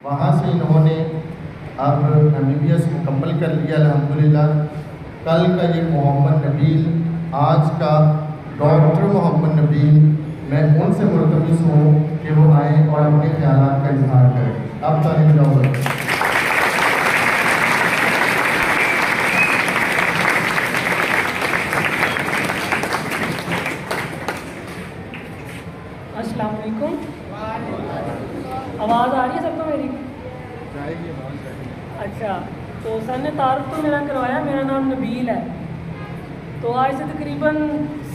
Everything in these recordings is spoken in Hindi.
वहाँ से इन्होंने अब MBBS मुकम्मल कर लिया अल्हम्दुलिल्लाह। कल का ये मोहम्मद नबील, आज का डॉक्टर मोहम्मद नबील, मैं उनसे मुल्तमिस हूँ कि वो आएँ और अपने ख्यालात का इजहार करें। अब तारीफ जाओगे। अस्सलाम वालेकुम। आवाज़ आ रही है सबको मेरी? अच्छा, तो सर ने तारुफ तो मेरा करवाया, मेरा नाम नबील है। तो आज से तकरीबन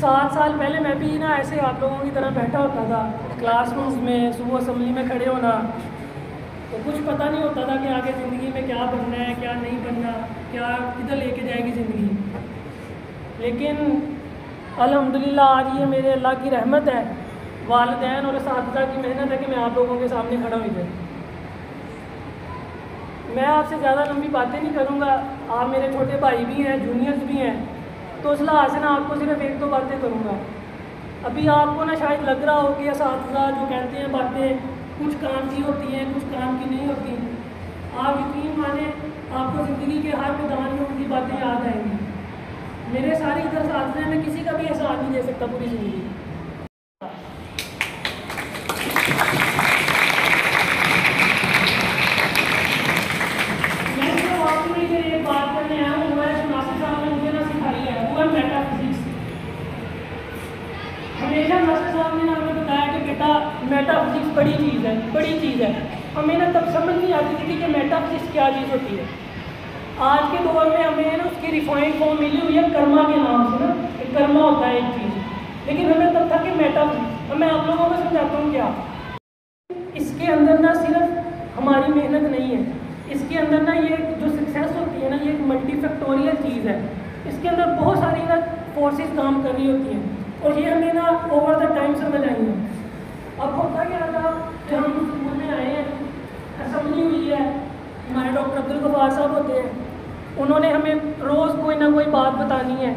7 साल पहले मैं भी ना ऐसे आप लोगों की तरह बैठा होता था क्लासरूम्स में, सुबह असेंबली में खड़े होना, तो कुछ पता नहीं होता था कि आगे ज़िंदगी में क्या बनना है, क्या नहीं बनना, क्या किधर लेके जाएगी ज़िंदगी। लेकिन अल्हम्दुलिल्लाह आज ये मेरे अल्लाह की रहमत है, वालिदैन और असातिज़ा की मेहनत है कि मैं आप लोगों के सामने खड़ा हुई है। मैं आपसे ज़्यादा लंबी बातें नहीं करूँगा, आप मेरे छोटे भाई भी हैं, जूनियर्स भी हैं, तो इस लिहाज से ना आपको सिर्फ 1-2 बातें करूँगा। अभी आपको ना शायद लग रहा हो कि असातिज़ा जो कहते हैं बातें कुछ काम की होती हैं, कुछ काम की नहीं होती। आप यकीन माने आपको ज़िंदगी के हर मैदान में उनकी बातें याद आएंगी। मेरे सारे इधर असातिज़ा में किसी का भी एहसान नहीं दे सकता पूरी ज़िंदगी। एक बात करने आया हूँ, नासिर साहब ने मुझे ना सिखाई है, वो है मेटाफिजिक्स। हमेशा नासिर साहब ने हमें बताया कि बेटा मेटाफिजिक्स बड़ी चीज़ है, बड़ी चीज़ है। हमें ना तब समझ नहीं आती थी कि मेटाफिजिक्स क्या चीज़ होती है। आज के दौर में हमें ना उसकी रिफाइंड फॉर्म मिली हुई है कर्मा के नाम से ना, एक कर्मा होता है एक चीज़, लेकिन हमें तब था कि मेटाफिजिक्स। अब मैं आप लोगों को समझाता हूँ क्या। इसके अंदर ना सिर्फ हमारी मेहनत नहीं है, इसके अंदर ना ये जो सक्सेस होती है ना, ये एक मल्टीफैक्टोरियल चीज़ है। इसके अंदर बहुत सारी ना फोर्सेस काम कर रही होती हैं और ये हमें ना ओवर द टाइम समझ आई है। अब होता क्या था, जब हम स्कूल में आए हैं, असेंबली हुई है, हमारे डॉक्टर अब्दुल गफ्फार साहब होते हैं, उन्होंने हमें रोज़ कोई ना कोई बात बतानी है।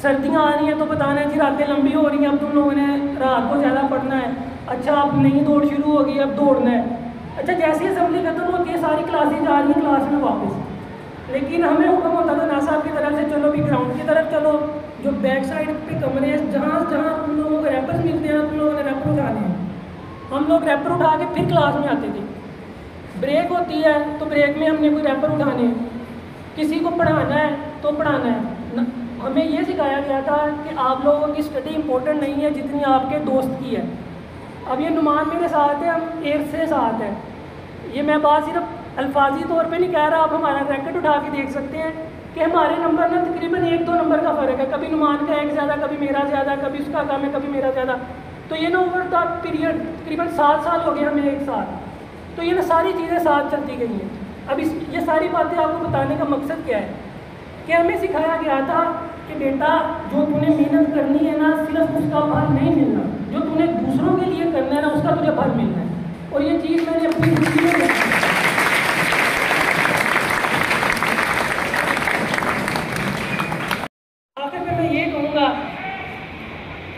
सर्दियाँ आ रही हैं तो बताना है कि रातें लंबी हो रही हैं, अब तुम लोगों ने रात को ज़्यादा पढ़ना है। अच्छा, अब नई दौड़ शुरू होगी, अब दौड़ना है। अच्छा, जैसे ही असेंबली खत्म होती है सारी क्लासेज जा रही हैं क्लास में वापस, लेकिन हमें हुक्म होता था ना साहब की तरफ से, चलो भी ग्राउंड की तरफ चलो, जो बैक साइड पे कमरे हैं, जहाँ जहाँ तुम लोगों को रैपर्स मिलते हैं तुम लोगों ने रैपर उठाने हैं। हम लोग रैपर उठा के फिर क्लास में आते थे। ब्रेक होती है तो ब्रेक में हमने कोई रैपर उठाने हैं, किसी को पढ़ाना है तो पढ़ाना है। हमें ये सिखाया गया था कि आप लोगों की स्टडी इंपॉर्टेंट नहीं है जितनी आपके दोस्त की है। अब ये नुमान मेरे साथ है, हम 8 से 7 हैं। ये मैं बात सिर्फ अल्फाजी तौर पे नहीं कह रहा, आप हमारा रैकेट उठा के देख सकते हैं कि हमारे नंबर ना तकरीबन 1-2 नंबर का फ़र्क है। कभी नुमान का एक ज़्यादा, कभी मेरा ज़्यादा, कभी उसका कम है, कभी मेरा ज़्यादा। तो ये ना ओवर द पीरियड तकरीबन 7 साल हो गए हमें एक साथ, तो ये ना सारी चीज़ें साथ चलती गई हैं। अब ये सारी बातें आपको बताने का मकसद क्या है कि हमें सिखाया गया था कि बेटा जो तूने मेहनत करनी है ना, सिर्फ उसका फल नहीं मिलना, जो तूने दूसरों के लिए करना है ना, उसका तुझे फल मिलना है। और ये चीज़ मैंने अपनी ज़िंदगी में देखी। आखिर में मैं ये कहूँगा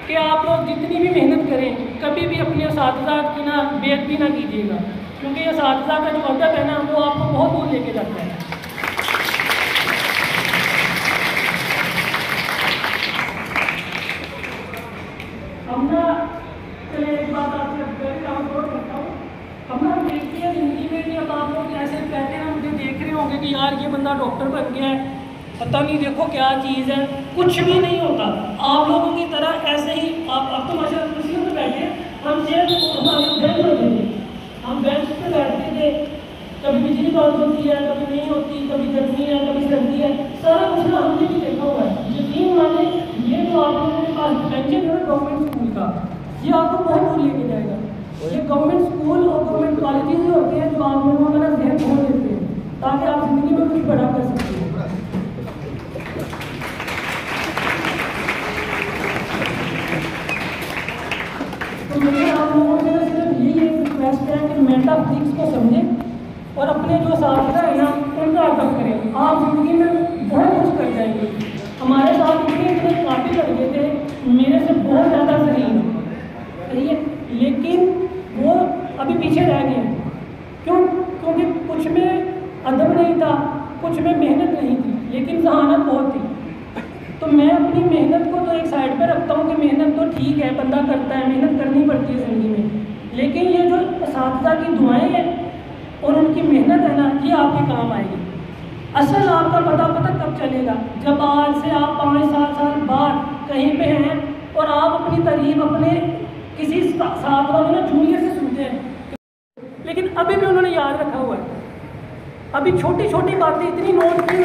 कि आप लोग जितनी भी मेहनत करें, कभी भी अपने असातिज़ा की ना बेइज्जती ना कीजिएगा, क्योंकि असातिज़ा का जो अदब है ना, वो आपको बहुत दूर लेके जाता है। हम ना चले एक बात आपसे करता हूँ, हम ना देखते हैं ज़िंदगी में कि अब आप लोग ऐसे कहते हैं, मुझे देख रहे होंगे कि यार ये बंदा डॉक्टर बन गया है, पता नहीं देखो क्या चीज़ है। कुछ भी नहीं होता, आप लोगों की तरह ऐसे ही आप अब तो माशाअल्लाह कुर्सियों पर बैठे, हम बेंच पे बैठते थे, कभी बिजली बंद होती है, कभी नहीं होती, कभी गर्मी है, कभी सर्दी है, सारा कुछ ना हमने भी देखा हुआ है। यकीन माने ये जो आप लोगों के पास टेंशन है गवर्नमेंट स्कूल का, ये आपको बहुत दूर लेके जाएगा। ये गवर्नमेंट स्कूल और गवर्नमेंट कॉलेजेस ही होते हैं जो आप लोगों का ना जहन खोल देते हैं, ताकि आप ज़िंदगी में कुछ बड़ा कर सकते हो। तो मुझे आप लोगों से सिर्फ यही एक रिक्वेस्ट है कि मेटाफिजिक्स को समझें और अपने जो साथ है ना उनका अदब करें। आप ज़िंदगी में बहुत कुछ कर जाएंगे। हमारे साथ इतने काफ़ी लड़के थे, मेरे से बहुत ज़्यादा सही है, लेकिन वो अभी पीछे रह गए हैं। क्यों नहीं था, कुछ में मेहनत नहीं थी, लेकिन जहानत बहुत थी। तो मैं अपनी मेहनत को तो एक साइड पे रखता हूँ कि मेहनत तो ठीक है, बंदा करता है, मेहनत करनी पड़ती है ज़िंदगी में, लेकिन ये जो असातिज़ा की दुआएं हैं और उनकी मेहनत है ना, ये आपके काम आएगी। असल आपका पता कब चलेगा, जब आज से आप 5-7 साल बाद कहीं पे हैं और आप अपनी तारीफ अपने किसी साथ वाले ना जूनियर से सुनते हैं, लेकिन अभी भी उन्होंने याद रखा हुआ है। अभी छोटी छोटी बातें इतनी नोट की